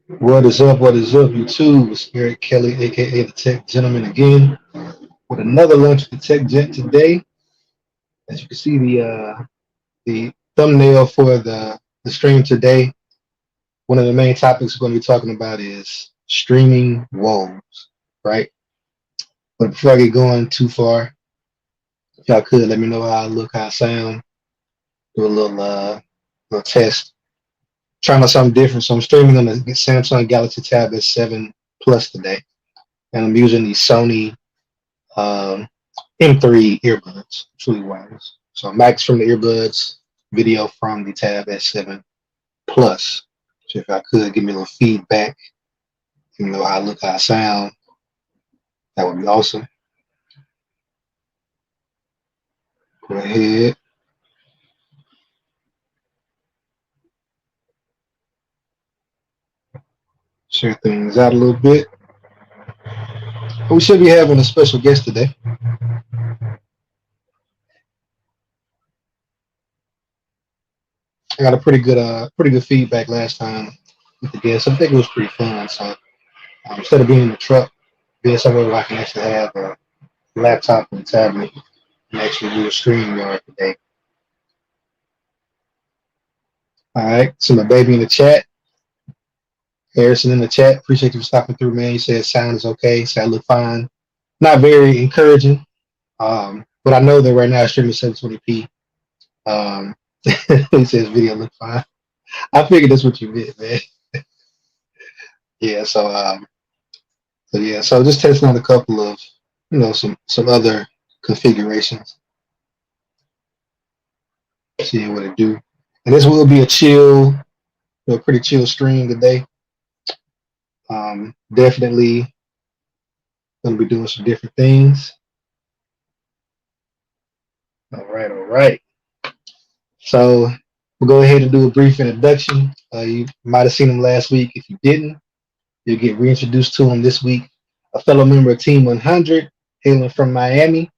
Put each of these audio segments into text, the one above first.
What is up? What is up, YouTube? It's Eric Kelly, aka the Tech Gentleman, again with another lunch with the Tech Gent today. As you can see, the thumbnail for the stream today. One of the main topics we're going to be talking about is streaming woes, right? But before I get going too far, if y'all could let me know how I look, how I sound, do a little test, trying out something different. So I'm streaming on the Samsung Galaxy Tab S7 Plus today, and I'm using the Sony um, M3 earbuds, truly wireless. So mics from the earbuds, video from the Tab S7 Plus. So if I could give me a little feedback, you know how I look, how I sound, that would be awesome. Go ahead, share things out a little bit. We should be having a special guest today. I got a pretty good feedback last time with the guest. I think it was pretty fun. So instead of being in the truck, being somewhere where I can actually have a laptop and tablet and actually do a stream yard today. All right. So my baby in the chat, Harrison in the chat. Appreciate you for stopping through, man. You said sound is okay. Said I look fine. Not very encouraging, but I know that right now it's streaming 720p. Um, he says video look fine. I figured that's what you meant, man. Yeah. So just testing out a couple of some other configurations, seeing what it do. And this will be a chill, pretty chill stream today. Definitely gonna be doing some different things. All right, all right. So we'll go ahead and do a brief introduction. You might have seen him last week. If you didn't, you'll get reintroduced to him this week. A fellow member of Team 100, hailing from Miami,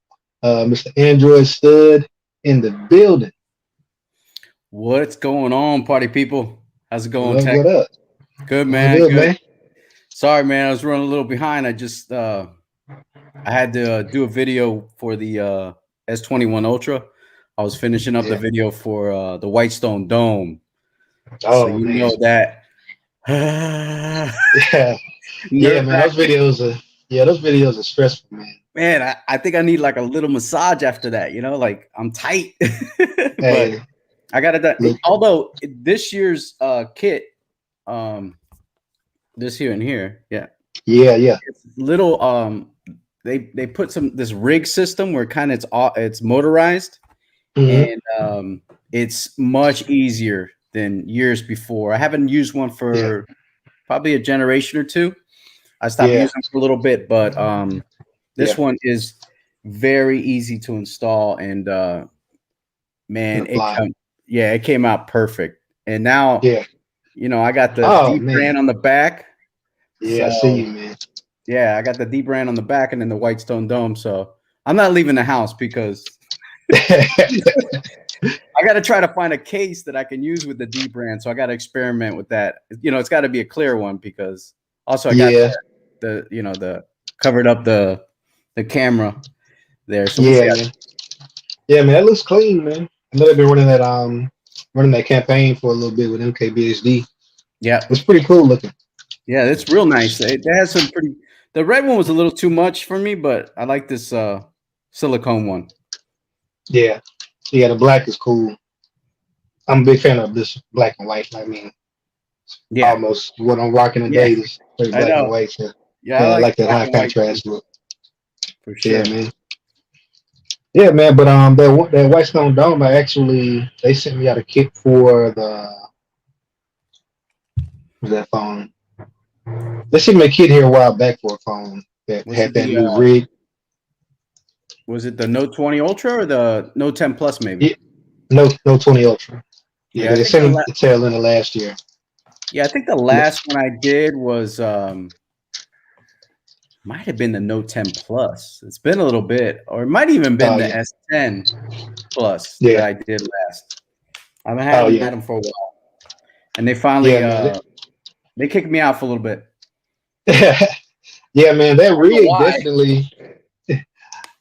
Mr. Android Stud in the building. What's going on, party people? How's it going, What up? Tech? What up? Good, Doing man. good, Good. man. Sorry, man. I was running a little behind. I had to do a video for the S21 Ultra. I was finishing up the Yeah. video for the Whitestone Dome. So Oh you man. know that. Yeah. Yeah, man. Those videos are stressful, man. Man, I think I need like a little massage after that. Like I'm tight, but Hey, I got it done. look. Although this year's kit, um, this here and here, yeah, Yeah. it's little they put this rig system where kind of it's motorized, Hmm. and it's much easier than years before. I haven't used one Yeah. for probably a generation or two. I stopped Yeah. using it for a little bit, but this Yeah. one is very easy to install, and man, Gonna fly. it came out perfect. And now Yeah. I got the Oh deep man. brand on the back. Yeah, I see you, So man. yeah, I got the deep brand on the back and then the Whitestone Dome. So I'm not leaving the house because I got to try to find a case that I can use with the deep brand. So I got to experiment with that. It's got to be a clear one because also I got Yeah. the covered up the camera there. So we'll see. Yeah, man. Yeah, man. That looks clean, man. I know they've been running that campaign for a little bit with MKBHD. Yeah, It's pretty cool looking. yeah, it's real nice. It has some pretty. The red one was a little too much for me, but I like this silicone one. Yeah. Yeah, the black is cool. I'm a big fan of this black and white. I mean, Yeah, almost what I'm rocking yeah, today is pretty I black and know. white. So Yeah, I yeah, I like like that black high and white too, contrast look. for Yeah, sure. man. Yeah, man. But that Whitestone Dome, they sent me out a kit for the what's that phone? They sent me a kit here a while back for a phone that Was had it that the new rig. Note 20 Ultra or the Note 10 Plus maybe? Yeah, no 20 Ultra. Yeah, Yeah, I they think sent me the tail end of last year. I think the Yeah, last one I did was might have been the Note 10 Plus. It's been a little bit, or it might even been oh the yeah, S10 Plus that yeah, I did last. I haven't oh had yeah, them for a while, and they finally yeah, man. They kicked me out for a little bit. Yeah, man, that I don't know rig why. definitely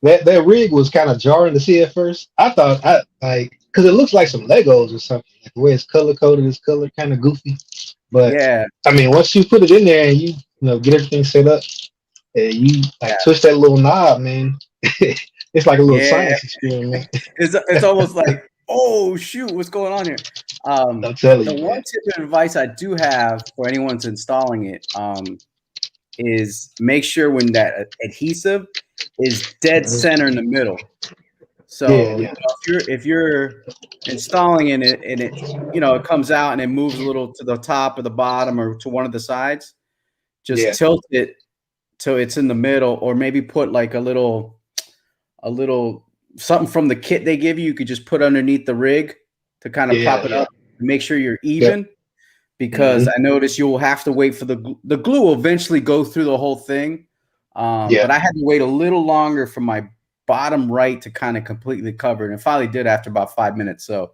that rig was kind of jarring to see at first. I thought I like because it looks like some Legos or something. Like the way it's color coded, it's color kind of goofy. But Yeah, I mean, once you put it in there and you get everything set up and you like yeah, twist that little knob, man, it's like a little yeah. science experiment. It's almost like, oh shoot, what's going on here? I'm telling The you, one man. tip of advice I do have for anyone that's installing it is make sure when that adhesive is dead center in the middle. Yeah, So yeah, if you're installing it and it it comes out and it moves a little to the top or the bottom or to one of the sides, just yeah, tilt it so it's in the middle, or maybe put like a little something from the kit they give you. You could just put underneath the rig to kind of yeah, prop it yeah. up and make sure you're Yep. even. Because Hmm. I noticed you'll have to wait for the glue will eventually go through the whole thing. Yeah, But I had to wait a little longer for my bottom right to kind of completely cover it, and finally did after about 5 minutes. So,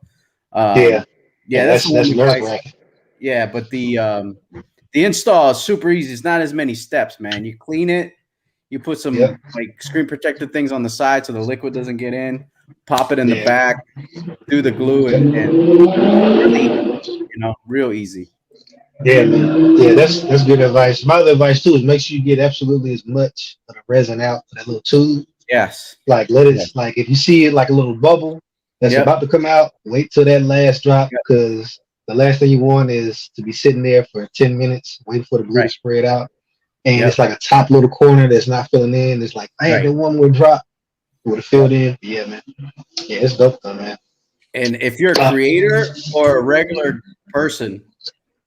yeah, yeah, yeah. that's the That's one nerve advice. wracking. Yeah, but the install is super easy. It's not as many steps, man. You clean it, you put Yep. some like screen protector things on the side so the liquid doesn't get in. Pop it in the Yeah. back, do the glue, and really, real easy. Yeah, man. Yeah, that's good advice. My other advice too is make sure you get absolutely as much of the resin out of that little tube. Yes. Like let it Yeah. like if you see it like a little bubble that's Yep. about to come out, wait till that last drop Yep. because the last thing you want is to be sitting there for 10 minutes waiting for the glue to Right. spread out. And it's Yep. like a top little corner that's not filling in. It's like, man, Right. that one more drop would have Yep. filled in. Yeah, man. Yeah, it's dope though, man. And if you're a Uh, creator or a regular person,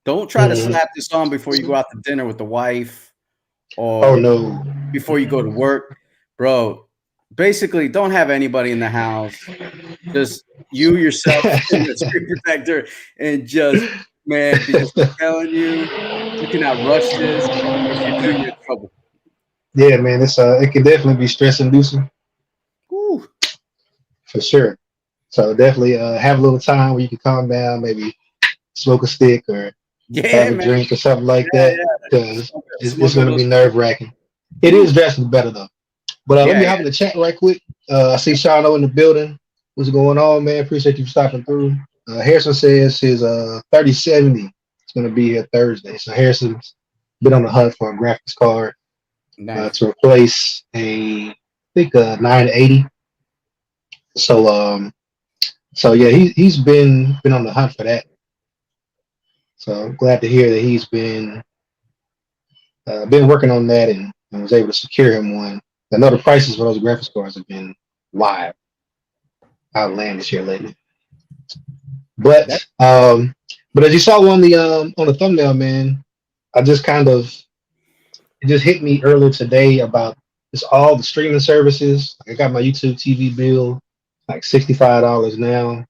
don't try to mhm. slap this on before you go out to dinner with the wife Oh or no. before you go to work. Bro, basically don't have anybody in the house. Just you, yourself, and the screen protector, and just, man, because I'm telling you, you cannot rush this. If you do, you're in trouble. Yeah, man. It can definitely be stress inducing Woo. for sure. So definitely have a little time where you can calm down, maybe smoke a stick or have Yeah, a man. drink or something like Yeah, that yeah. because it's Smoke a going to little. be nerve wracking. It Woo. is drastically better though. But let Yeah, me yeah. hop in the chat right quick. I see Shano in the building. What's going on, man? Appreciate you stopping through. Harrison says his 3070 is going to be here Thursday. So Harrison's been on the hunt for a graphics card Nice. to replace I think a 980. So so yeah, he's been on the hunt for that. So I'm glad to hear that he's been working on that and was able to secure him one. I know the prices for those graphics cards have been wild, outlandish here lately. That, But but as you saw on the thumbnail, man, I just kind of it just hit me earlier today about just all the streaming services. I got my YouTube TV bill like $65 now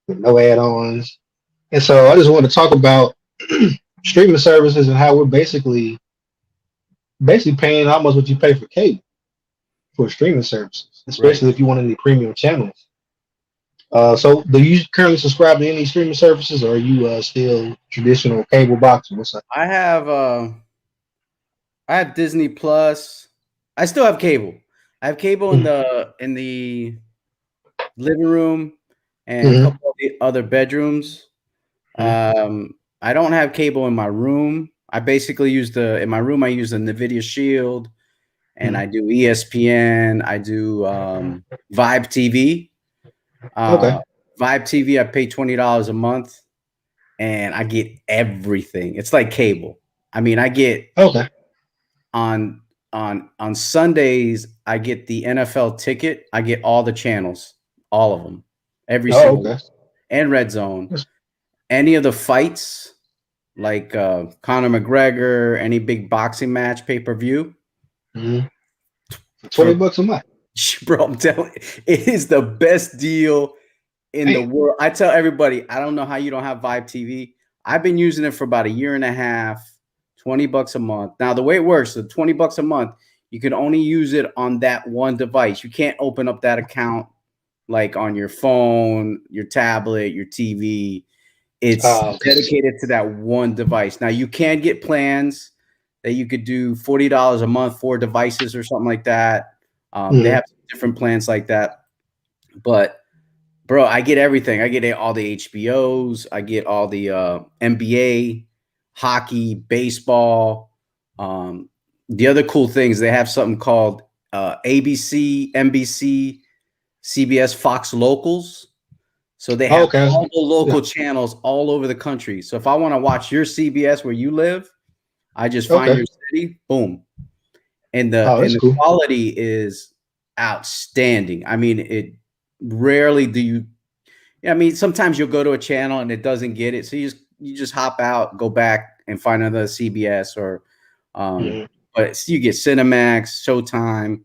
with no add-ons, and so I just want to talk about streaming services and how we're basically paying almost what you pay for cable for streaming services, right. especially if you want any premium channels. So do you currently subscribe to any streaming services, or are you still traditional cable box? What's up? I have Disney Plus. I still have cable. I have cable in the living room and a Mm-hmm. couple of the other bedrooms. I don't have cable in my room. I basically use in my room I use the Nvidia Shield and Mm-hmm. I do ESPN, I do Vibe TV. Okay. Uh, Vibe TV I pay $20 a month and I get everything. It's like cable. I mean, I get Okay. on on Sundays, I get the NFL ticket. I get all the channels, all of them, every Oh, single one, okay. and Red Zone. Any of the fights, like Conor McGregor, any big boxing match pay per view, Mm-hmm. For for $20 a month. bro, I'm telling you, it is the best deal in the Damn. world. I tell everybody, I don't know how you don't have Vibe TV. I've been using it for about a year and a half, $20 a month. Now, the way it works, the $20 a month, you can only use it on that one device. You can't open up that account like on your phone, your tablet, your TV. It's Okay. dedicated to that one device. Now you can get plans that you could do $40 a month for devices or something like that. They Mhm. have different plans like that, but bro, I get everything. I get all the HBOs. I get all the NBA, hockey, baseball. Um, the other cool things, they have something called ABC, NBC, CBS, Fox Locals. So they Oh, have okay. all the Yeah. local channels all over the country. So if I want to watch your CBS where you live, I just find Okay. your city, boom, Oh, and that's the cool. quality is outstanding. I mean, it rarely do you. I mean, sometimes you'll go to a channel and it doesn't get it, so you just hop out, go back, and find another CBS or, um, Mhm. but you get Cinemax, Showtime,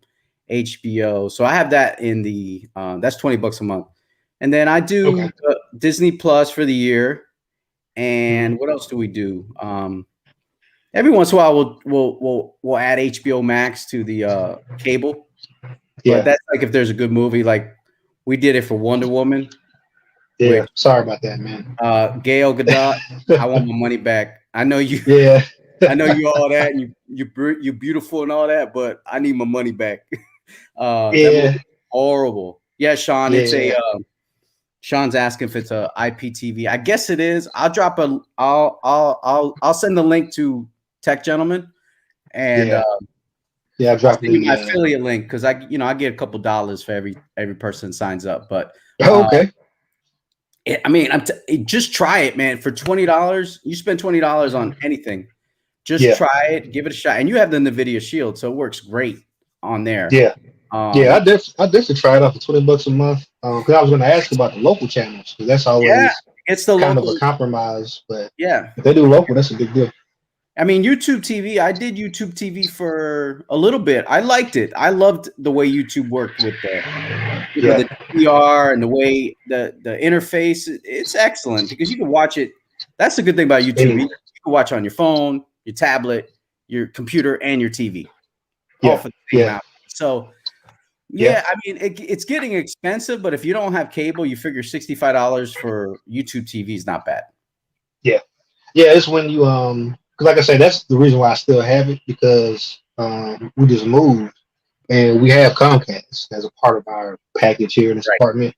HBO. So I have that in the that's $20 a month, and then I do Okay. Disney Plus for the year. And Mhm. what else do we do? Every once in a while, we'll add HBO Max to the cable, but Yeah. that's like if there's a good movie. Like we did it for Wonder Woman, Yeah. which Sorry about that, man. Gail Gadot, I want my money back. I know you, Yeah. I know you all that, and you're beautiful and all that, but I need my money back. That movie Yeah. horrible. Yeah, Sean, it's a Yeah. Sean's asking if it's a IPTV. I guess it is. I'll send the link to Tech Gentleman, and Yeah. Yeah. I I'll dropped send you the my affiliate link because I get a couple dollars for every person signs up. But oh, okay. I mean, just try it, man. For $20, you spend $20 on anything. Just Yeah. try it, give it a shot, and you have the NVIDIA Shield, so it works great on there. Yeah. Yeah. Um, I definitely try it out for $20 a month. Because I was going to ask about the local channels because that's yeah, always it's the kind of local. a compromise. But Yeah, if they do local, that's a big deal. I mean, YouTube TV, I did YouTube TV for a little bit. I liked it. I loved the way YouTube worked with Yeah. the DVR and the way the interface. It's excellent because you can watch it. That's the good thing about YouTube. You Anyway. can watch on your phone, your tablet, your computer, and your TV, all Yeah. for the same Yeah. out. So Yeah. yeah, I mean, it's getting expensive, but if you don't have cable, you figure $65 for YouTube TV is not bad. Yeah. Yeah. It's when you, because like I said, that's the reason why I still have it because we just moved and we have Comcast as a part of our package here in this Right. apartment.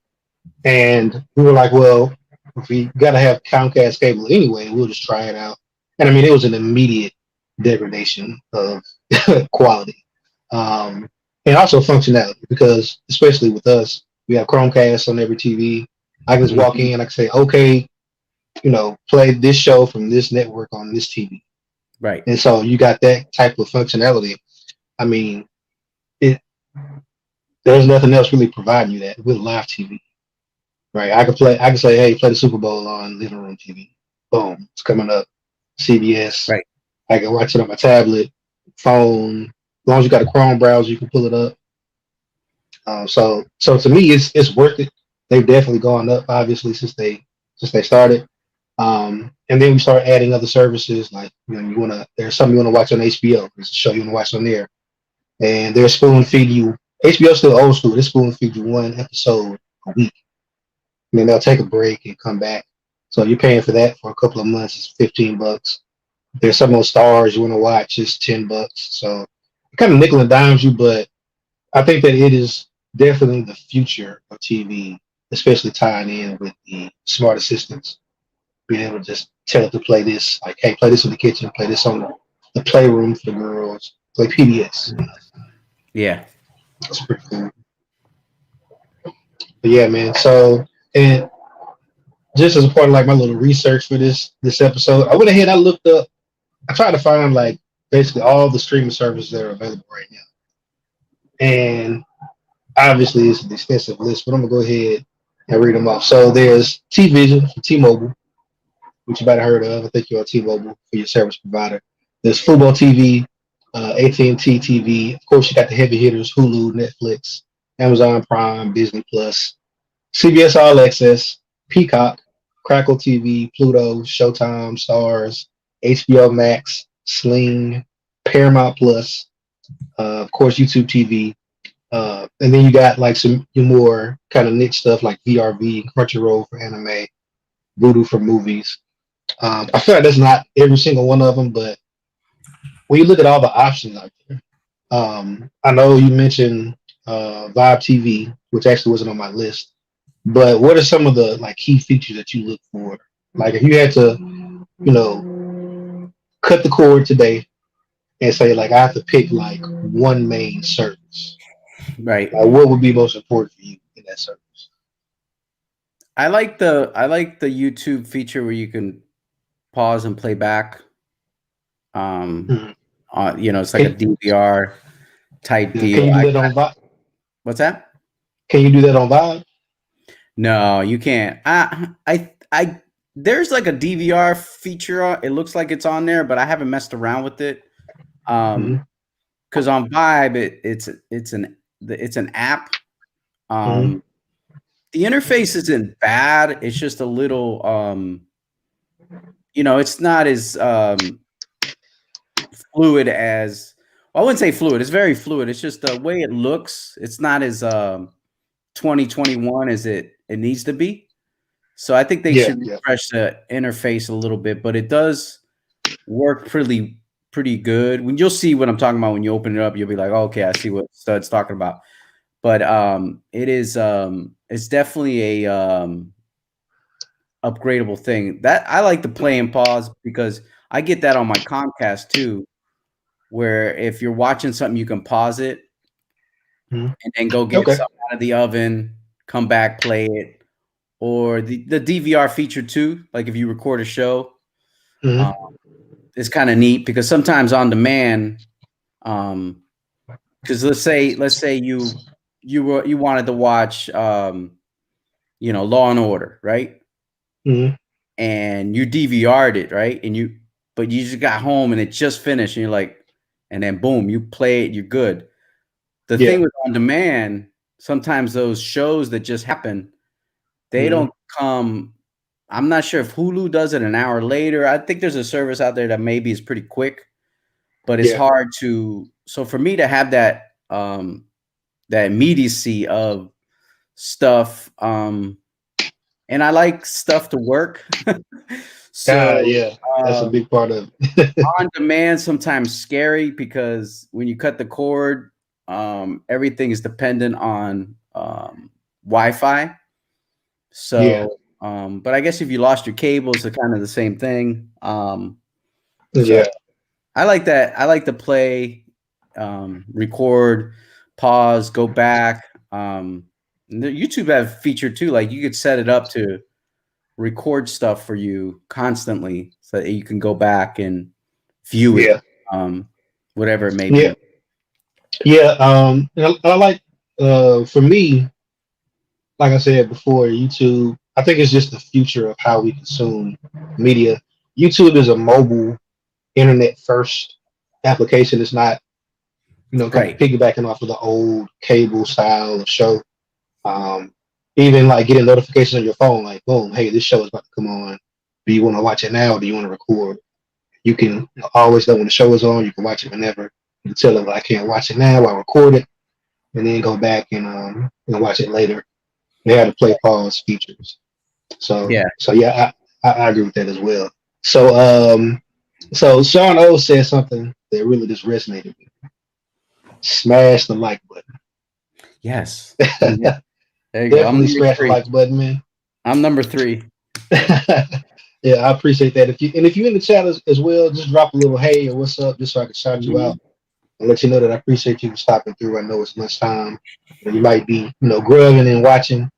And we were like, well, if we got to have Comcast cable anyway, we'll just try it out. And I mean, it was an immediate degradation of quality and also functionality because, especially with us, we have Chromecast on every TV. I can just walk Mhm. in, I can say, okay, play this show from this network on this TV. Right. And so you got that type of functionality. I mean, it there's nothing else really providing you that with live TV. Right. I can say, hey, play the Super Bowl on living room TV. Boom. It's coming up. CBS. Right. I can watch it on my tablet, phone. As long as you got a Chrome browser, you can pull it up. So to me, it's worth it. They've definitely gone up, obviously, since they started. And then we start adding other services like there's something you wanna watch on HBO. There's a show you wanna watch on there, and they're spoon feed you. HBO's still old school. They spoon feed you one episode a week. And then they'll take a break and come back. So you're paying for that for a couple of months. It's $15. There's some more stars you want to watch. It's $10. So it kind of nickel and dimes you, but I think that it is definitely the future of TV, especially tying in with the smart assistants. Being able to just tell it to play this, like, hey, play this in the kitchen, play this on the playroom for the girls, play PBS. Yeah. That's pretty cool. But yeah, man. So and just as a part of like my little research for this episode, I went ahead and I looked up. I tried to find like basically all the streaming services that are available right now, and obviously it's an extensive list, but I'm gonna go ahead and read them off. So there's T Vision from T-Mobile, which you might have heard of. I think you're on T-Mobile for your service provider. There's Fubo TV, AT&T TV. Of course, you got the heavy hitters: Hulu, Netflix, Amazon Prime, Disney Plus, CBS All Access, Peacock, Crackle TV, Pluto, Showtime, Stars, HBO Max, Sling, Paramount Plus, of course YouTube TV, and then you got like some your more kind of niche stuff like VRV, Crunchyroll for anime, Voodoo for movies. I feel like that's not every single one of them, but when you look at all the options out there, I know you mentioned Vibe TV, which actually wasn't on my list. But what are some of the like key features that you look for? Like if you had to, cut the cord today and say like I have to pick like one main service, Right. like what would be most important for you in that service? I like the YouTube feature where you can pause and play back. Um, Mhm. it's like a Can, DVR type yeah, can deal. you do that on Vibe? What's that? Can you do that on Vibe? No, you can't. There's like a DVR feature. It looks like it's on there, but I haven't messed around with it. Mm-hmm. Because on Vibe, it's an app. Mm-hmm. Um, the interface isn't bad. It's just a little, it's not as fluid as. Well, I wouldn't say fluid. It's very fluid. It's just the way it looks. It's not as 2021 as it needs to be. So I think they Yeah, should yeah. refresh the interface a little bit, but it does work pretty good. When you'll see what I'm talking about when you open it up, you'll be like, oh, okay, I see what Stud's talking about. But it's definitely a upgradable thing. That I like to play and pause because I get that on my Comcast too, where if you're watching something, you can pause it Mm-hmm. and then go get Okay. something out of the oven, come back, play it. Or the DVR feature too, like if you record a show, um, Mm-hmm. it's kind of neat because sometimes on demand, because let's say you wanted to watch Law and Order, right? Mm-hmm. And you DVR'd it, right? But you just got home and it just finished, and you're like, and then boom, you play it, you're good. The Yeah. thing with on demand, sometimes those shows that just happen, they Mm-hmm. don't come. I'm not sure if Hulu does it an hour later. I think there's a service out there that maybe is pretty quick, but it's Yeah. hard to. So for me to have that immediacy of stuff, and I like stuff to work. So Yeah. That's a um, big part of it. on demand sometimes scary because when you cut the cord, everything is dependent on Wi-Fi. Yeah. So, but I guess if you lost your cables, it's kind of the same thing. So Yeah. I like that. I like to play, record, pause, go back. The YouTube have feature too. Like you could set it up to record stuff for you constantly, so that you can go back and view it, Yeah. um, whatever it may Yeah. be. Yeah. And I like for me, like I said before, YouTube, I think it's just the future of how we consume media. YouTube is a mobile internet first application. It's not, kind of Right. piggybacking off of the old cable style of show. Um, Even like getting notifications on your phone, like, boom, hey, this show is about to come on. Do you want to watch it now or do you want to record? You can always know when the show is on. You can watch it whenever. You can tell them I can't watch it now. I'll record it and then go back and watch it later. They have the play pause features. So Yeah. so yeah, I agree with that as well. So so Sean O said something that really just resonated with me. Smash the like button. Yes. Yeah. There you go. I'm Definitely number smash the three. like button, man. I'm number three. Yeah, I appreciate that. If you in the chat as well, just drop a little hey or what's up, just so I can shout you out Mhm. and let you know that I appreciate you for stopping through. I know it's lunchtime. You might be, grubbing and watching,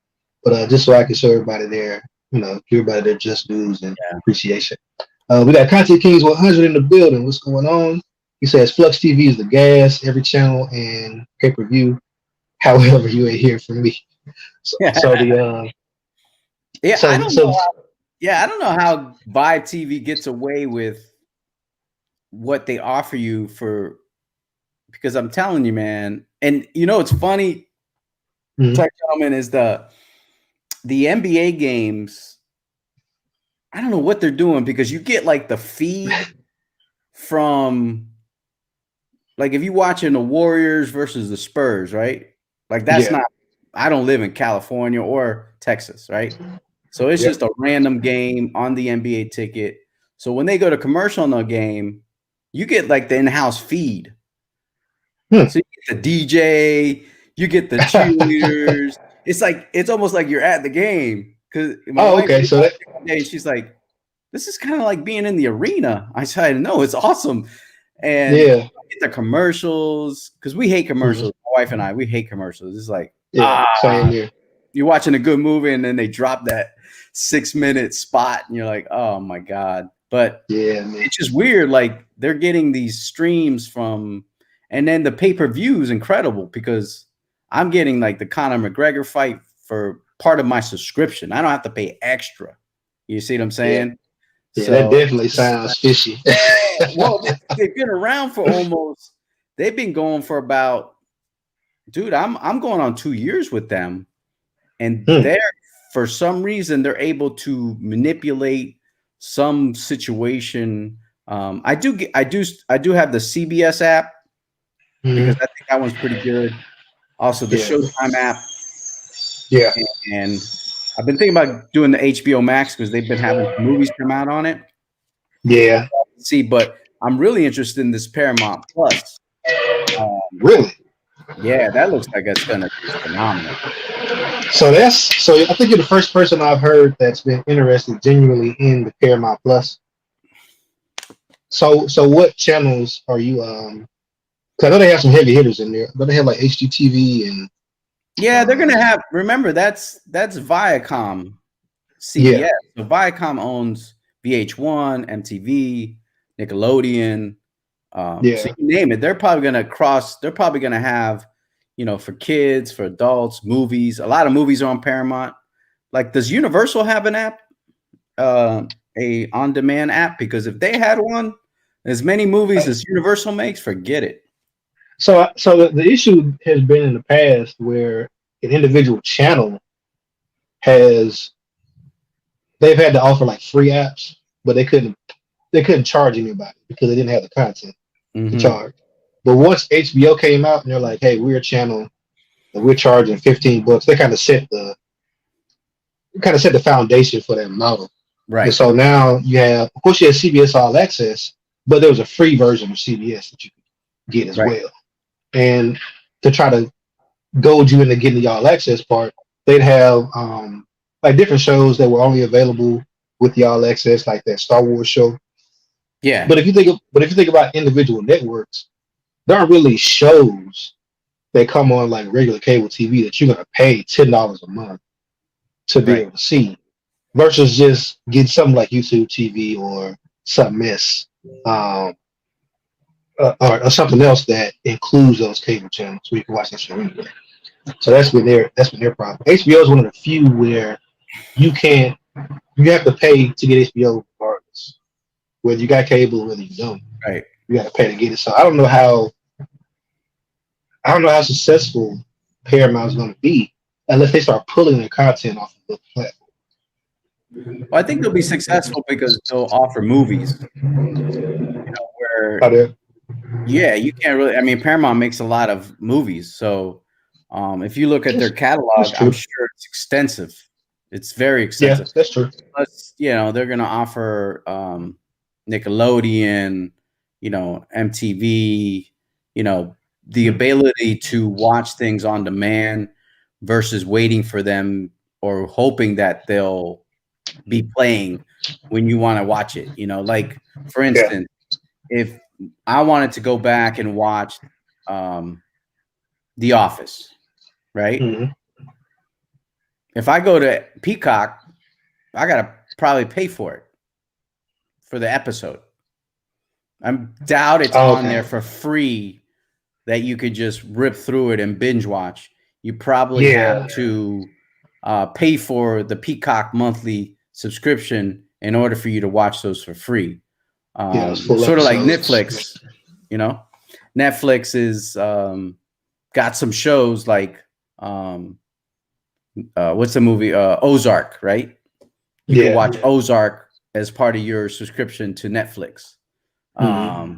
but just so I can show everybody there, give everybody their just dues and Yeah. appreciation. We got Content Kings 100 in the building. What's going on? He says Flux TV is the gas, every channel and pay per view. However, you ain't hear from me. So the Yeah, I so don't know so how yeah, I don't know how Vibe TV gets away with what they offer you for because I'm telling you, man, and it's funny, mhm, tech gentlemen, is the NBA games, I don't know what they're doing because you get like the feed from like if you watching the Warriors versus the Spurs, right? Like that's yeah, not I don't live in California or Texas, right? So it's Yep. just a random game on the NBA ticket. So when they go to commercial on the game, you get like the in-house feed. Hmm. So you get the DJ, you get the cheerleaders. It's almost like you're at the game. Because my Oh, wife okay. was So that, watching one day, and she's like, "This is kind of like being in the arena." I said, "No, it's awesome." And yeah, get the commercials because we hate mhm, commercials. My wife and I, we hate commercials. It's like, yeah, same here. you're watching a good movie and then they drop that 6-minute spot and you're like, oh my God. But Yeah, man. it's just weird. Like they're getting these streams from, and then the pay-per-view is incredible because I'm getting like the Conor McGregor fight for part of my subscription. I don't have to pay extra. You see what I'm Yeah, saying? yeah, that So, definitely sounds fishy. well, they've been around for almost, they've been going for about, dude, I'm going on 2 years with them. And Hmm. they're, for some reason, they're able to manipulate some situation. I do have the CBS app because Mhm. I think that one's pretty good. Also, the Yeah, Showtime app, yeah, and I've been thinking about doing the HBO Max because they've been having movies come out on it. yeah. See, but I'm really interested in this Paramount Plus. Really? Yeah, that looks like it's gonna be phenomenal. So I think you're the first person I've heard that's been interested genuinely in the Paramount Plus. So what channels are you? Cause I know they have some heavy hitters in there, but they have like HGTV and Yeah, they're um, gonna have. Remember, that's Viacom. yeah, CBS. So Viacom owns VH1, MTV, Nickelodeon. So yeah. you name it. They're probably going to cross. They're probably going to have, for kids, for adults, movies. A lot of movies are on Paramount. Like, does Universal have an app, a on-demand app? Because if they had one, as many movies as Universal makes, forget it. So the issue has been in the past where an individual channel has they've had to offer like free apps, but they couldn't charge anybody because they didn't have the content to Mm-hmm. charge. But once HBO came out and they're like, hey, we're a channel and we're charging $15, they kind of set the foundation for that model. And Right. so now you have, of course, you have CBS All Access, but there was a free version of CBS that you could get as Right. well. And to try to goad you into getting the All Access part, they'd have like different shows that were only available with the All Access, like that Star Wars show. Yeah. But if you think about individual networks, there aren't really shows that come on like regular cable TV that you're gonna pay $10 a month to be Right. able to see, versus just get something like YouTube TV or something else, um, or something else that includes those cable channels where you can watch that show anywhere. So that's been their problem. HBO is one of the few where you can't you have to pay to get HBO regardless, whether you got cable or whether you don't. Right. You got to pay to get it. So I don't know how successful Paramount's going to be unless they start pulling their content off of the platform. Well, I think they'll be successful because they'll offer movies where, Are there? yeah, you can't really. I mean, Paramount makes a lot of movies, so if you look at their That's catalog, I'm true. sure it's extensive. It's very Yeah, extensive. that's true. Plus, they're going to offer Nickelodeon, MTV, the ability to watch things on demand versus waiting for them or hoping that they'll be playing when you want to watch it. Like for Yeah. instance, if I wanted to go back and watch The Office, right? Hmm. If I go to Peacock, I gotta probably pay for it for the episode. I doubt it's Oh, on okay. there for free that you could just rip through it and binge watch. You probably Yeah. have to pay for the Peacock monthly subscription in order for you to watch those for free. Yeah. It's full Sort of like episodes. Netflix, Netflix is got some shows like what's the movie Ozark, right? You can Yeah. watch Ozark as part of your subscription to Netflix. Hmm.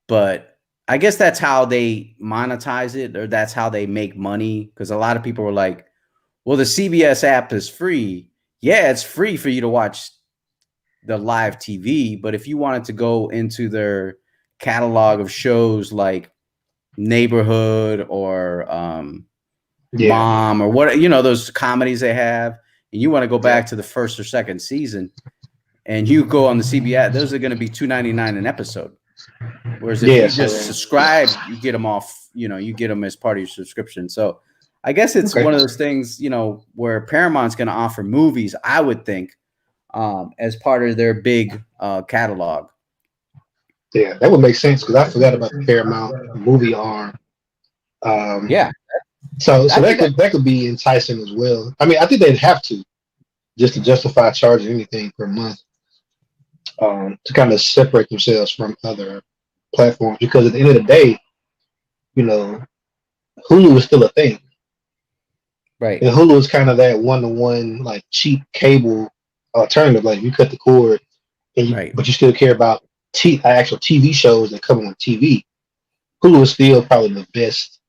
But I guess that's how they monetize it, or that's how they make money. Because a lot of people were like, "Well, the CBS app is free. yeah, it's free for you to watch the live TV, but if you wanted to go into their catalog of shows like Neighborhood or Yeah, Mom or what, you know, those comedies they have, and you want to go yeah, back to the first or second season, and you go on the CBS, those are going to be $2.99 an episode. Whereas if yeah. you So just subscribe, you get them off, you know, you get them as part of your subscription. So I guess it's okay, one of those things, you know, where Paramount's going to offer movies, I would think, as part of their big catalog. yeah, that would make sense because I forgot about the Paramount movie arm. Um, Yeah, so I think that could be enticing as well. I mean, I think they'd have to just to justify charging anything per month, to kind of separate themselves from other platforms. Because at the end of the day, you know, Hulu is still a thing, right, and Hulu is kind of that one-to-one like cheap cable alternative. Like you cut the cord, right. but you still care about actual TV shows that come on TV. Hulu is still probably the best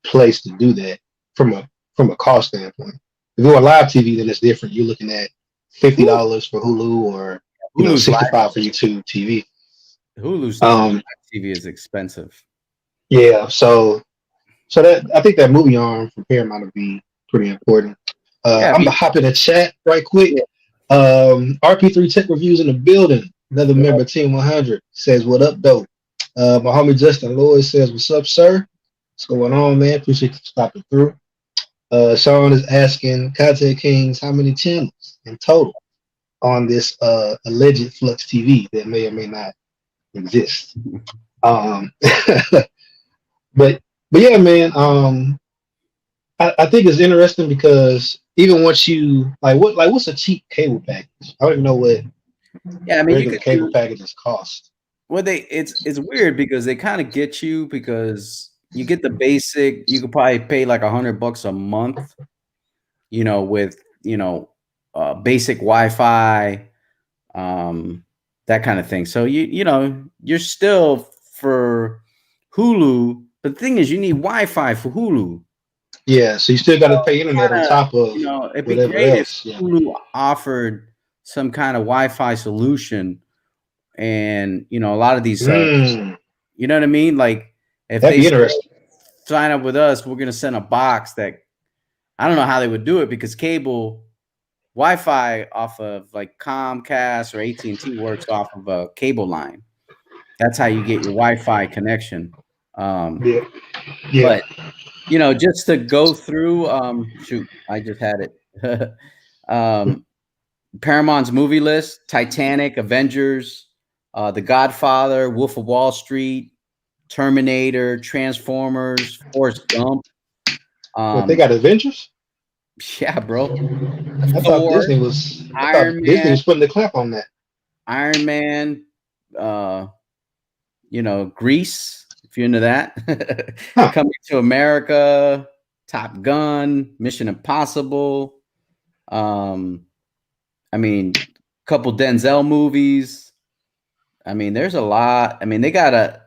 place to do that from a cost standpoint. If you're on live TV, then it's different. You're looking at Woo. $50 for Hulu, or Hulu's live, 65 for YouTube TV. Hulu's Um, TV is expensive. yeah, so that I think that movie arm from Paramount would be pretty important. Yeah, I'm gonna hop in the chat right quick. RP3 Tech Reviews in the building. Another member, Team 100, says, "What up, though?" My homie Justin Lloyd says, "What's up, sir? What's going on, man? Appreciate you stopping through." Sean is asking Content Kings how many channels in total on this alleged Flux TV that may or may not exist. Um, but yeah, man. I think it's interesting because even once you what's a cheap cable package? I don't even know what yeah. I mean, you regular could cable do packages cost. well. It's weird because they kind of get you because you get the basic. You could probably pay like $100 a month, you know, with basic Wi-Fi, um, that kind of thing. So you know you're still for Hulu, but the thing is, you need Wi-Fi for Hulu. Yeah, so you still got to pay internet on Kinda, top of you know, it'd be whatever great if else. Yeah, Hulu offered some kind of Wi-Fi solution, and you know, a lot of these subs, mm, you know what I mean? Like if that'd they be say, interesting. sign up with us, we're gonna send a box that I don't know how they would do it because cable Wi-Fi off of like Comcast or AT&T works off of a cable line. That's how you get your Wi-Fi connection. Um, Yeah, yeah. but you know, just to go through, shoot, I just had it. um, Paramount's movie list: Titanic, Avengers, The Godfather, Wolf of Wall Street, Terminator, Transformers, Forrest Gump. What they Um, got Avengers? yeah, bro. I thought Thor, Disney was. I thought Iron Disney Man, was putting the clap on that. Iron Man. Uh, you know, Grease, if you're into that. Huh? Coming to America, Top Gun, Mission Impossible. Um, I mean, a couple Denzel movies. I mean, there's a lot. I mean, they gotta.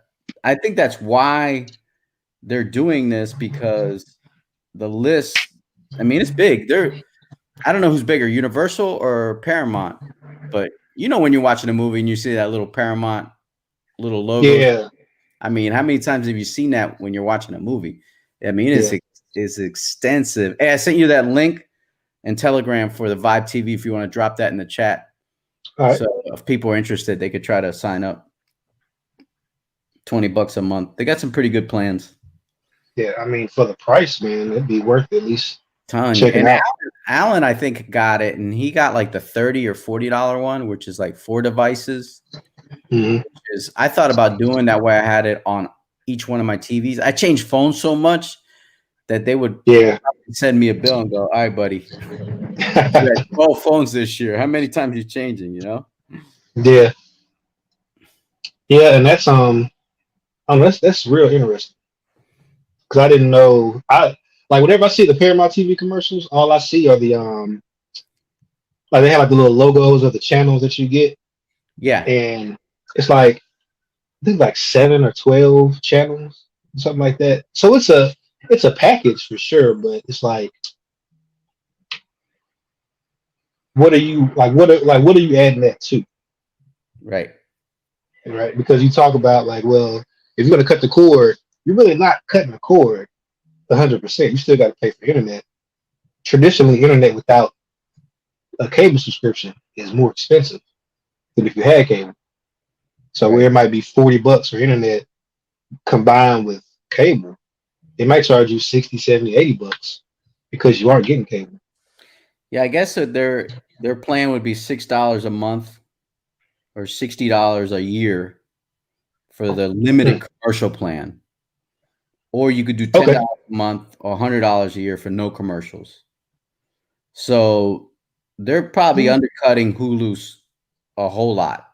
I think that's why they're doing this because the list. I mean, it's big. They're. I don't know who's bigger, Universal or Paramount, but you know when you're watching a movie and you see that little Paramount little logo. Yeah, I mean, how many times have you seen that when you're watching a movie? I mean, yeah. it's extensive. Hey, I sent you that link and Telegram for the Vibe TV if you want to drop that in the chat. All right. So if people are interested, they could try to sign up. $20 a month. They got some pretty good plans. Yeah, I mean, for the price, man, it'd be worth at least Ton. checking And out. Alan, I think, got it, and he got like the $30 or $40 one, which is like 4 devices. Mhm. I thought about doing that way. I had it on each one of my TVs. I changed phones so much that they would Yeah. send me a bill and go, "All right, buddy, you had 12 phones this year. How many times you changing?" You know? Yeah. Yeah, and that's real interesting because I didn't know. I like whenever I see the Paramount TV commercials, all I see are the like they have like the little logos of the channels that you get, Yeah, and it's like I think like 7 or 12 channels, something like that. So it's a package for sure, but it's like what are you like? What are you adding that to? Right. Right? Because you talk about like, well, if you're gonna cut the cord, you're really not cutting the cord 100%. You still got to pay for internet. Traditionally, internet without a cable subscription is more expensive than if you had cable. So where Right. it might be $40 for internet combined with cable, they might charge you 60, 70, $80 because you aren't getting cable. Yeah, I guess that their plan would be $6 a month or $60 a year for the Hmm. limited commercial plan, or you could do Okay. $10 a month or $100 a year for no commercials. So they're probably Hmm. undercutting Hulu's a whole lot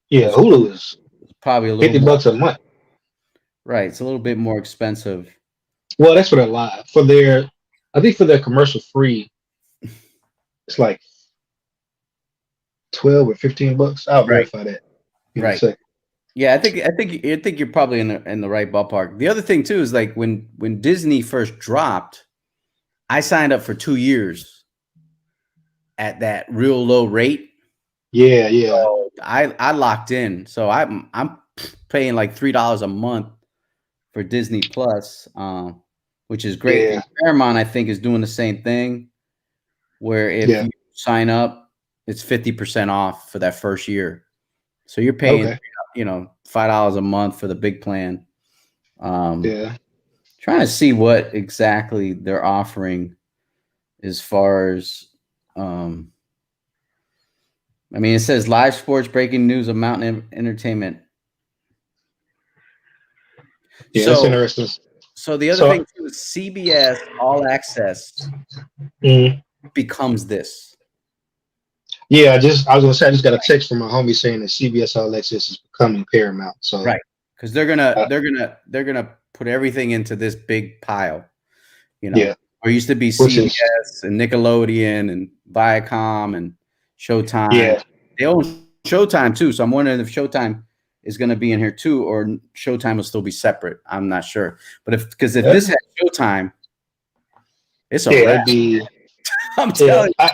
Yeah, because Hulu is it's probably a little 50 more bucks a month. right. It's a little bit more expensive. Well, that's for their live. I think for their commercial free, it's like 12 or $15. I'll Right. verify that in a Right. second. Yeah, I think you're probably in the right ballpark. The other thing too is like when Disney first dropped, I signed up for 2 years at that real low rate. Yeah, yeah, So I locked in. So I'm paying like $3 a month for Disney Plus, which is great. yeah, And Paramount, I think, is doing the same thing. Where if yeah. you sign up, it's 50% off for that first year. So you're paying, Okay. $5 a month for the big plan. Um, Yeah. trying to see what exactly they're offering as far as I mean, it says live sports, breaking news of Mountain Entertainment. Yeah, that's So, interesting. so the other So, thing too is CBS All Access mm, becomes this, yeah, I was gonna say I just got a text from my homie saying that CBS All Access is becoming Paramount. So, right? Because they're gonna uh, they're gonna they're gonna put everything into this big pile. yeah, There used to be which is CBS and Nickelodeon and Viacom and Showtime. yeah, They own Showtime too, so I'm wondering if Showtime is going to be in here too, or Showtime will still be separate. I'm not sure, but if yeah, this has Showtime, it's a yeah, wrap. it'd be I'm yeah, telling you,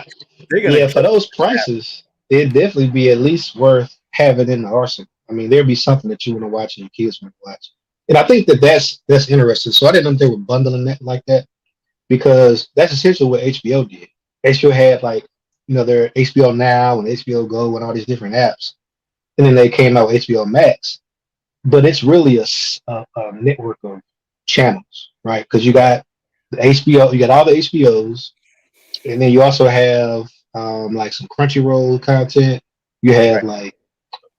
they're gonna yeah. For cook. those prices, it'd definitely be at least worth having in the arsenal. I mean, there'd be something that you want to watch and your kids want to watch. And I think that that's interesting. So I didn't know they were bundling that like that because that's essentially what HBO did. HBO had like their HBO Now and HBO Go and all these different apps, and then they came out with HBO Max. But it's really a network of channels, right? Because you got the HBO, you got all the HBOs, and then you also have like some Crunchyroll content. You have Right,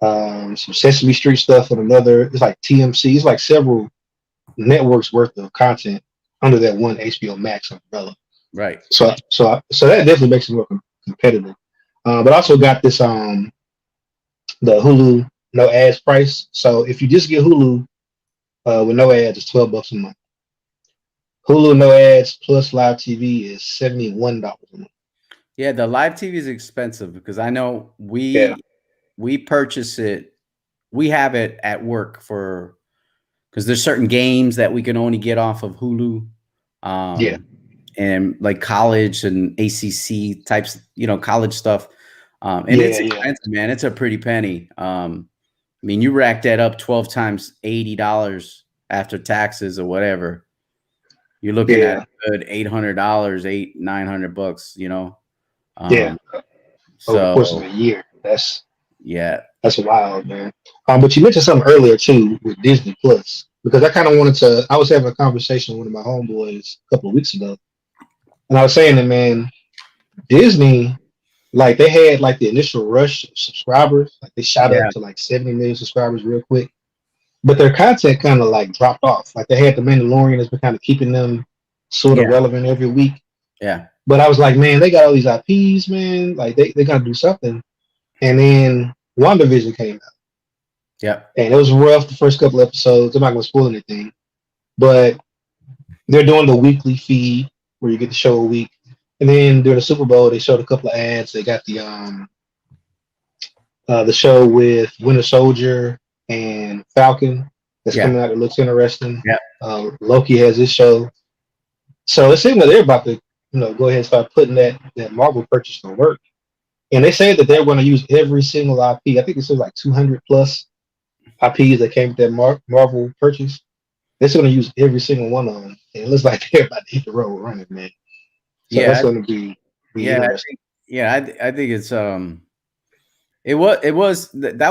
like some Sesame Street stuff and another. It's like TMC. It's like several networks worth of content under that one HBO Max umbrella. right. So that definitely makes it more competitive. But also got this the Hulu no ads price. So if you just get Hulu with no ads, it's $12 a month. Hulu no ads plus live TV is $71 a month. Yeah, the live TV is expensive because I know Yeah, we purchase it. We have it at work for because there's certain games that we can only get off of Hulu. yeah, Um, and like college and ACC types, college stuff. And yeah, it's yeah, expensive, man. It's a pretty penny. I mean, you rack that up 12 times $80 after taxes or whatever. You're looking at yeah, a good $800, 900 bucks. yeah. Um, Over the course of so a year, yeah, that's wild, man. But you mentioned something earlier too with Disney Plus because I kind of wanted to. I was having a conversation with one of my homeboys a couple of weeks ago, and I was saying that man, Disney, like they had like the initial rush of subscribers, like they shot up yeah, to like 70 million subscribers real quick, but their content kind of like dropped off. Like they had the Mandalorian that's been kind of keeping them sort of yeah, relevant every week. yeah, But I was like, man, they got all these IPs, man. Like they gotta do something. And then WandaVision came out. yeah, And it was rough the first couple episodes. I'm not gonna spoil anything. But they're doing the weekly feed where you get the show a week. And then during the Super Bowl, they showed a couple of ads. They got the show with Winter Soldier and Falcon that's yeah, coming out. It looks interesting. yeah, Loki has his show. So it seems like they're about to go ahead and start putting that Marvel purchase to work. And they said that they're going to use every single IP. I think it says like 200 plus IPs that came with that Marvel purchase. They're going to use every single one of them. And it looks like they're about to hit the road running, man. So Yeah, that's going to be yeah, interesting. I think it's that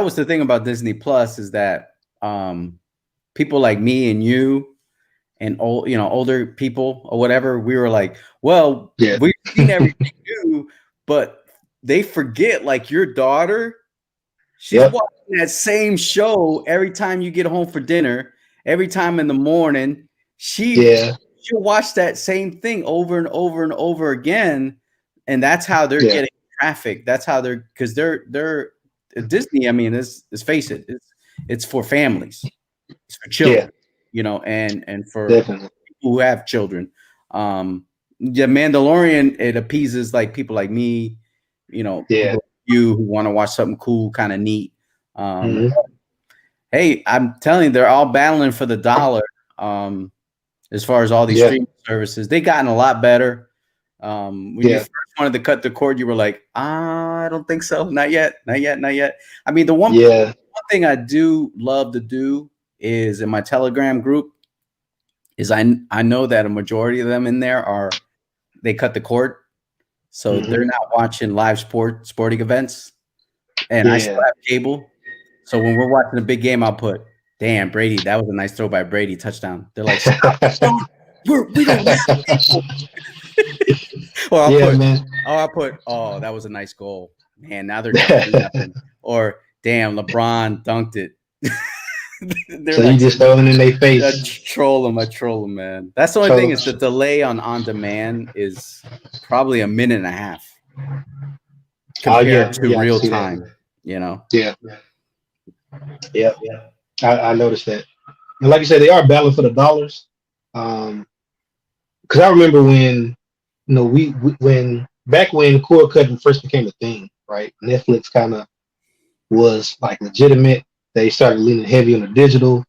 was the thing about Disney Plus is that people like me and you and older people or whatever, we were like, well, Yeah. we've seen everything new, but they forget like your daughter, she's Yep. watching that same show every time you get home for dinner, every time in the morning. Yeah. She'll watch that same thing over and over and over again, and that's how they're Yeah. getting traffic. That's how because they're Disney. I mean, let's face it, it's for families, it's for Yeah. children, and for Definitely. people who have children. The Mandalorian, it appeases like people like me, Yeah. people like you who want to watch something cool, kind of neat. Hmm. Hey, I'm telling you, they're all battling for the dollar. As far as all these Yeah. streaming services, they gotten a lot better. When you Yeah. first wanted to cut the cord, you were like, I don't think so. Not yet. Not yet. Not yet. I mean, the one Yeah. thing I do love to do is in my Telegram group is I know that a majority of them in there they cut the cord. So they're Hmm. not watching live sporting events. And I still Yeah. have cable. So when we're watching a big game, I'll put, damn, Brady, that was a nice throw by Brady, touchdown. They're like, stop, we don't have cable. Or Yeah, man. I'll put, oh, that was a nice goal. Man, now they're down 3-0. Or damn, LeBron dunked it. They're So you like, just throwing in their I face. troll them, man. That's the only thing is the delay on demand is probably a minute and a half Oh compared yeah, to yeah, I can real see that. time, you know? Yeah, yeah. I noticed that. And like you said, they are battling for the dollars. Because I remember when when back when cord cutting first became a thing, right? Netflix kind of was like legitimate. They started leaning heavy on the digital.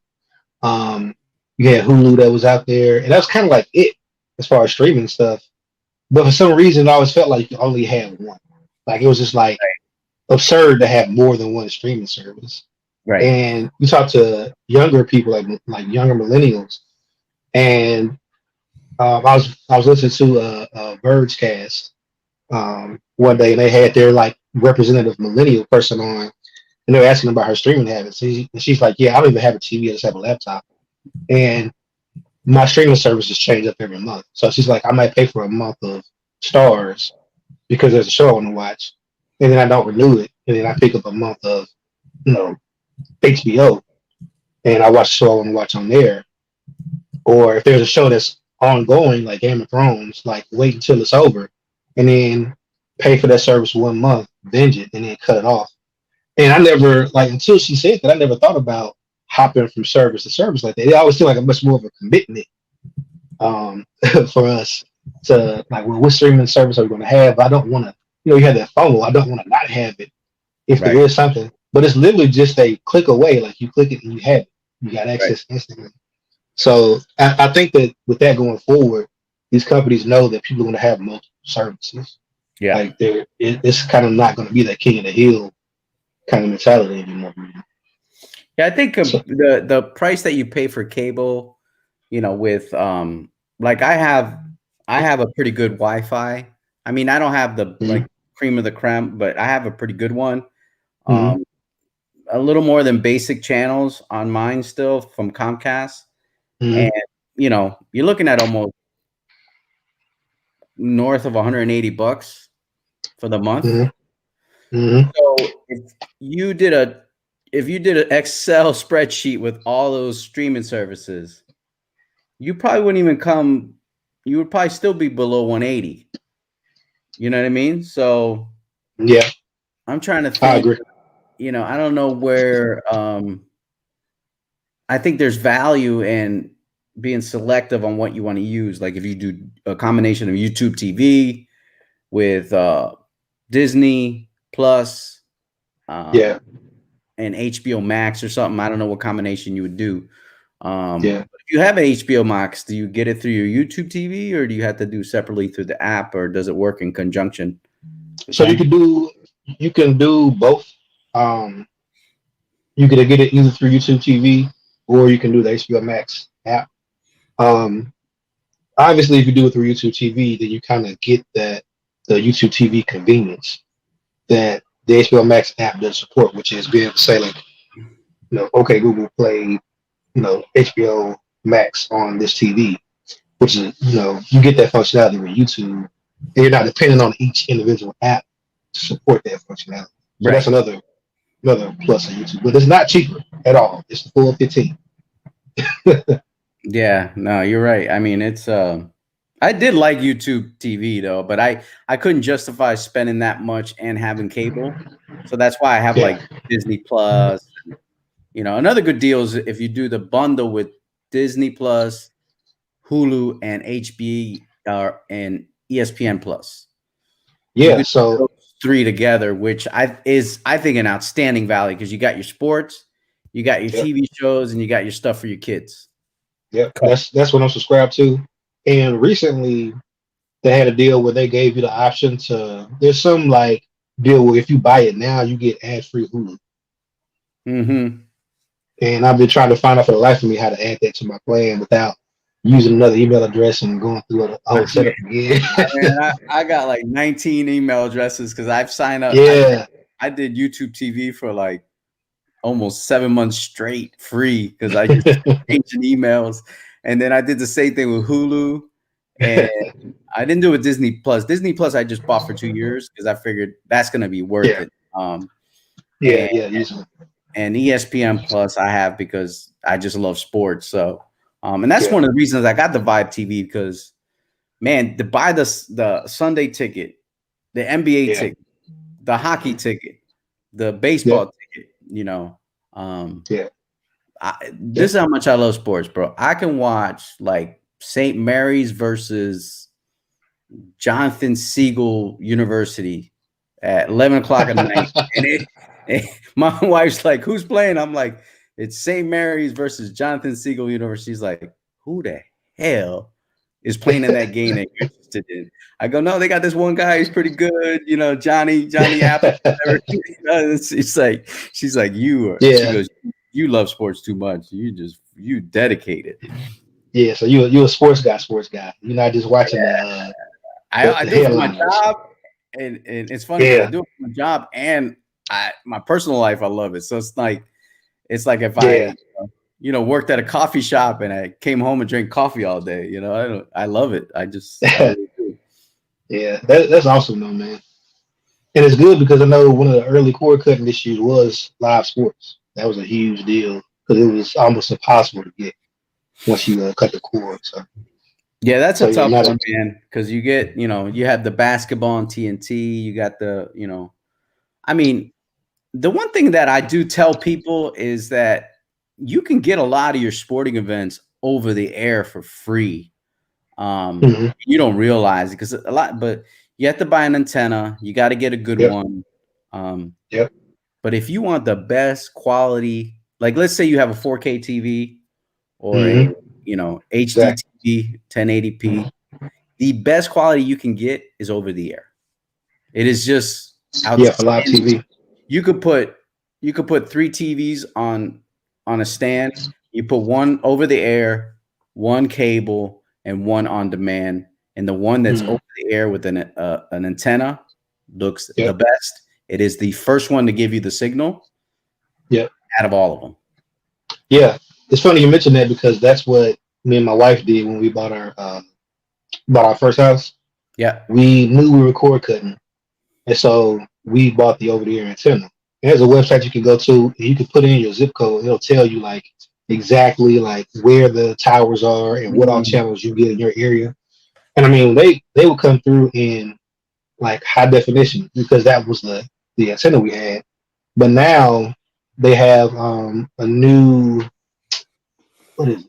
Um, you had Hulu that was out there, and that was kind of like it as far as streaming stuff. But for some reason, I always felt like you only had one. Like it was just like absurd to have more than one streaming service. Right. And you talk to younger people, like younger millennials, and I was listening to a Verge cast one day, and they had their like representative millennial person on, and they were asking about her streaming habits. And she's like, "Yeah, I don't even have a TV; I just have a laptop, and my streaming services change up every month. So she's like, I might pay for a month of Stars because there's a show I want to watch, and then I don't renew it, and then I pick up a month of you know HBO, and I watch the show I want to watch on there. Or if there's a show that's ongoing, like Game of Thrones, like wait until it's over, and then pay for that service 1 month, binge it, and then cut it off. And I never like until she said that, I never thought about hopping from service to service like that. It always seemed like a much more of a commitment um, for us to like, well, what streaming service are we going to have? I don't want to, you have that FOMO. I don't want to not have it if there Right. is something. But it's literally just a click away. Like you click it and you have it. You got Right. access instantly. So I think that with that going forward, these companies know that people are going to have multiple services. Yeah. Like it's kind of not going to be that king of the hill kind of mentality anymore. Yeah, I think So, the price that you pay for cable, with like I have a pretty good Wi-Fi. I mean, I don't have the mm-hmm, like cream of the creme, but I have a pretty good one. mm-hmm, Um, a little more than basic channels on mine still from Comcast, mm-hmm, and you're looking at almost north of $180 for the month. mm-hmm, mm-hmm. So if you did an Excel spreadsheet with all those streaming services, you probably wouldn't even come. You would probably still be below 180. You know what I mean? So Yeah, I'm trying to I think. agree. I don't know where. I think there's value in being selective on what you want to use. Like if you do a combination of YouTube TV with Disney Plus, Yeah, and HBO Max or something. I don't know what combination you would do. yeah. if you have an HBO Max, do you get it through your YouTube TV, or do you have to do separately through the app, or does it work in conjunction with So them? you can do both. Um, you can get it either through YouTube TV or you can do the HBO Max app. Um, Obviously, if you do it through YouTube TV, then you kind of get the YouTube TV convenience that the HBO Max app does support, which is being able to say like, okay, Google, play, HBO Max on this TV, which is, you get that functionality with YouTube, and you're not dependent on each individual app to support that functionality. So that's Right. another plus of YouTube, but it's not cheaper at all. It's the full 15. Yeah, no, you're right. I mean, it's I did like YouTube TV though, but I couldn't justify spending that much and having cable. So that's why I have Yeah, like Disney Plus. Another good deal is if you do the bundle with Disney Plus, Hulu, and HB and ESPN Plus. You yeah. could do So those three together, which I think an outstanding value because you got your sports, you got your yep, TV shows, and you got your stuff for your kids. yep. Cool. That's what I'm subscribed to. And recently they had a deal where they gave you the option to. There's some like deal where if you buy it now, you get ad free Hulu. Mm-hmm. And I've been trying to find out for the life of me how to add that to my plan without using another email address and going through a whole setup again. Man, I got like 19 email addresses because I've signed up. Yeah. I did YouTube TV for like almost 7 months straight free because I just changing emails. And then I did the same thing with Hulu. And I didn't do it with Disney Plus. Disney Plus I just bought for 2 years because I figured that's going to be worth Yeah. it. Yeah, usually. And ESPN Plus I have because I just love sports. So, and that's one of the reasons I got the Vibe TV because, man, to buy the Sunday ticket, the NBA ticket, the hockey ticket, the baseball ticket, this is how much I love sports, bro. I can watch like St. Mary's versus Jonathan Siegel University at 11 o'clock at night. And my wife's like, who's playing? I'm like, it's St. Mary's versus Jonathan Siegel University. She's like, who the hell is playing in that game that you're interested in? I go, no, they got this one guy. He's pretty good. Johnny Apple. She's like, she goes, you love sports too much. You dedicated. Yeah, so you're a sports guy. You're not just watching I do it for my job, and it's funny because I do it for my job and my personal life. I love it. So it's like if I worked at a coffee shop and I came home and drank coffee all day. I love it. I really do. Yeah, that's awesome though, man. And it's good because I know one of the early cord cutting issues was live sports. That was a huge deal because it was almost impossible to get once you cut the cord. So yeah, that's a tough one, man. Because you get, you have the basketball on TNT. You got the, I mean, the one thing that I do tell people is that you can get a lot of your sporting events over the air for free. You don't realize it because but you have to buy an antenna. You got to get a good one. But if you want the best quality, like let's say you have a 4K TV or a HD TV 1080p, the best quality you can get is over the air. It is just for live TV. You could put 3 TVs on a stand. You put one over the air, one cable, and one on demand. And the one that's over the air with an antenna looks the best. It is the first one to give you the signal. Out of all of them. Yeah, it's funny you mentioned that because that's what me and my wife did when we bought our first house. Yeah, we knew we were cord cutting, and so we bought the over-the-air antenna. There's a website you can go to. And you can put in your zip code. It'll tell you like exactly like where the towers are and what all channels you get in your area. And I mean, they would come through in like high definition because that was the antenna we had. But now they have a new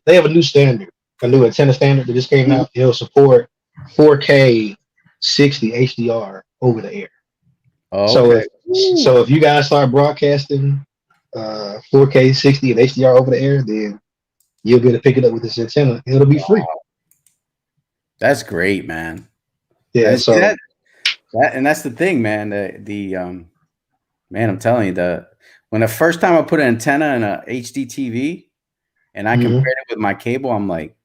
they have a new standard, a new antenna standard that just came out. It'll support 4K 60 HDR over the air. Okay. So if you guys start broadcasting 4K 60 and HDR over the air, then you'll be able to pick it up with this antenna. It'll be free. That's great, man. Yeah. See, So and that's the thing, man. Man, I'm telling you, when the first time I put an antenna in a HD TV and I compared it with my cable, I'm like,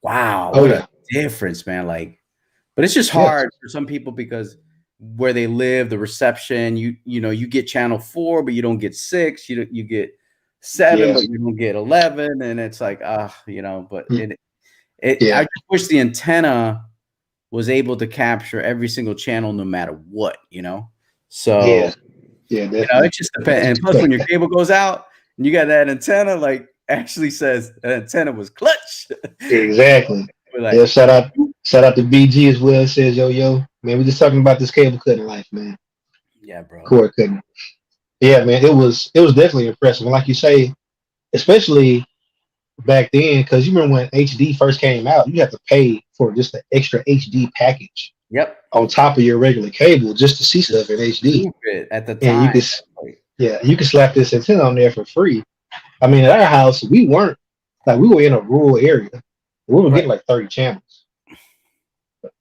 wow, oh what a yeah, difference, man. Like, but it's just yeah, hard for some people because where they live, the reception, you know, you get channel 4, but you don't get 6. You get 7, yeah, but you don't get 11, and it's like, you know. But mm, I yeah, just wish the antenna was able to capture every single channel, no matter what, you know. yeah, So yeah, you know, definitely. it just depends. And plus, when your cable goes out and you got that antenna, like actually says that antenna was clutch. Exactly. We're Yeah, like, shout out to BG as well. It says, yo, man, we just talking about this cable cutting life, man. yeah, bro. Cord cutting. Yeah, man, it was definitely impressive. And like you say, especially back then, because you remember when HD first came out, you had to pay for just the extra HD package Yep. on top of your regular cable just to see stuff in HD. Stupid at the And time. Like, you could slap this antenna on there for free. I mean, at our house, we weren't like we were in a rural area. We were right. getting like 30 channels.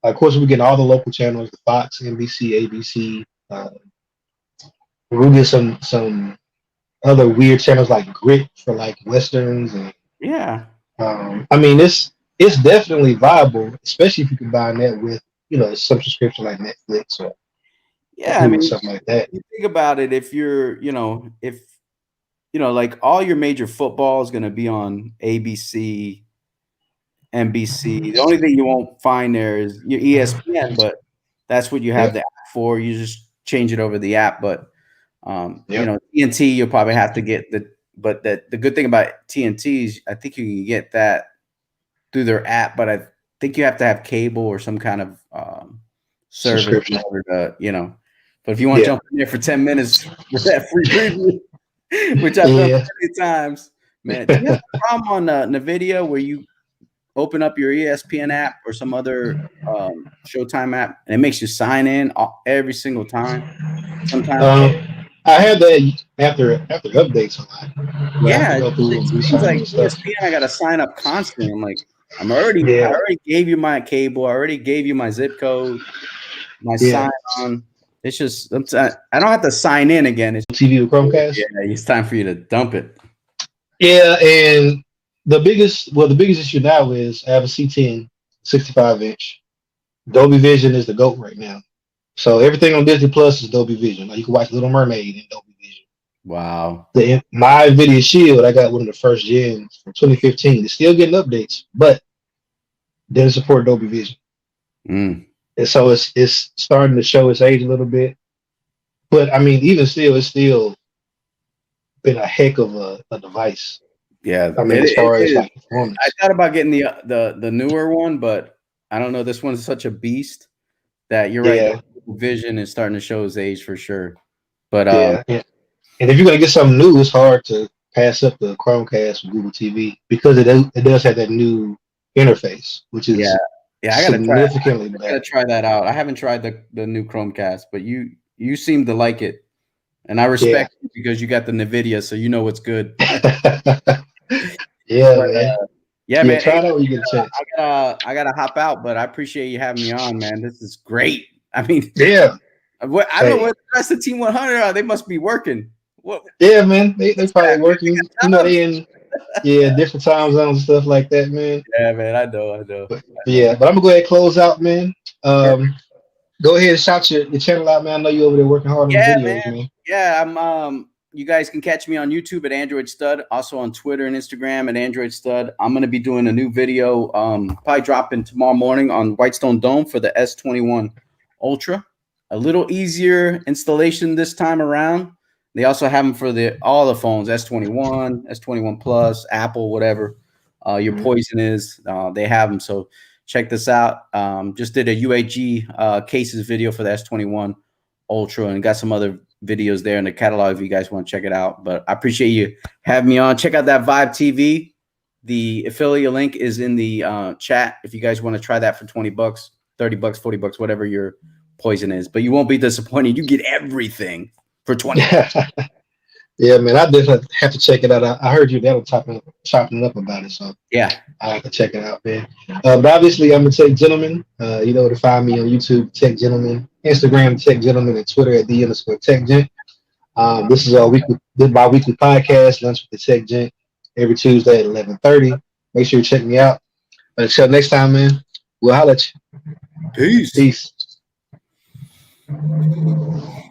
Of course, we get all the local channels, the Fox, NBC, ABC. We'll get some other weird channels like Grit for like westerns, and Yeah. I mean it's definitely viable, especially if you combine that with some subscription like Netflix or Yeah. I Hulu or mean, something like that. you think about it, if you're, you know, if, you know, like all your major football is going to be on ABC, NBC. The only thing you won't find there is your ESPN, but that's what you have Yep. the app for. You just change it over the app. But you Yep. know, TNT, you'll probably have to get but the good thing about TNT is I think you can get that through their app, but I think you have to have cable or some kind of service in Subscription. order to, you know. But if you want to Yeah. jump in there for 10 minutes with that free preview, which I've done Yeah. plenty of times, man. Do you have a problem on NVIDIA where you open up your ESPN app or some other Showtime app and it makes you sign in every single time? Sometimes, I had that after updates a lot, where I have to yeah, go through it and seems re-sign like and stuff. ESPN. I got to sign up constantly. I'm like, I Yeah. already gave you my cable. I already gave you my zip code, my Yeah. sign on. It's just I don't have to sign in again. It's TV with Chromecast. yeah, it's time for you to dump it. Yeah, and the biggest issue now is I have a C10 65-inch. Dolby Vision is the GOAT right now. So everything on Disney Plus is Dolby Vision. Like you can watch Little Mermaid in Dolby Vision. Wow. My Nvidia Shield, I got one of the first gens from 2015. It's still getting updates, but didn't support Dolby Vision. Mm. And so it's starting to show its age a little bit. But I mean, even still, it's still been a heck of a device. Yeah, I mean, as it far as is. like performance. I thought about getting the newer one, but I don't know. This one's such a beast that you're right. Yeah, The Vision is starting to show his age for sure. But yeah. And if you're gonna get something new, it's hard to pass up the Chromecast with Google TV because it does have that new interface, which yeah, is yeah, significantly I gotta better. try that out. I haven't tried the new Chromecast, but you seem to like it, and I Yeah. respect you because you got the Nvidia, so you know what's good. Yeah, But man. yeah, Yeah, man. try Hey, it out when you get a chance. I gotta hop out, but I appreciate you having me on, man. This is great. I mean, Yeah. I don't know Hey. what the rest of Team 100 are. They must be working. What? Yeah, man. They What's probably that? working. They got jobs? They in different time zones and stuff like that, man. Yeah, man. I know. But yeah, but I'm gonna go ahead and close out, man. Perfect. Go ahead and shout your channel out, man. I know you over there working hard on the Yeah, videos, man. man. Yeah, I'm you guys can catch me on YouTube at Android Stud, also on Twitter and Instagram at Android Stud. I'm gonna be doing a new video, probably dropping tomorrow morning on Whitestone Dome for the S21 Ultra. A little easier installation this time around. They also have them for all the phones, S21, S21 Plus, Apple, whatever your poison is. They have them. So check this out. Just did a UAG cases video for the S21 Ultra and got some other videos there in the catalog if you guys want to check it out. But I appreciate you having me on. Check out that Vibe TV. The affiliate link is in the chat if you guys want to try that for $20, $30, $40, whatever your poison is. But you won't be disappointed. You get everything for 20 bucks. Yeah, man, I did have to check it out. I heard you that was chopping up about it, so Yeah. I have to check it out, man. But obviously, I'm a tech gentleman. You know where to find me on YouTube, Tech Gentleman, Instagram, Tech Gentleman, and Twitter at @the_Tech Gent. This is our bi-weekly podcast, Lunch with the Tech Gent, every Tuesday at 11:30. Make sure you check me out. But until next time, man, we'll holler at you. Peace. Peace.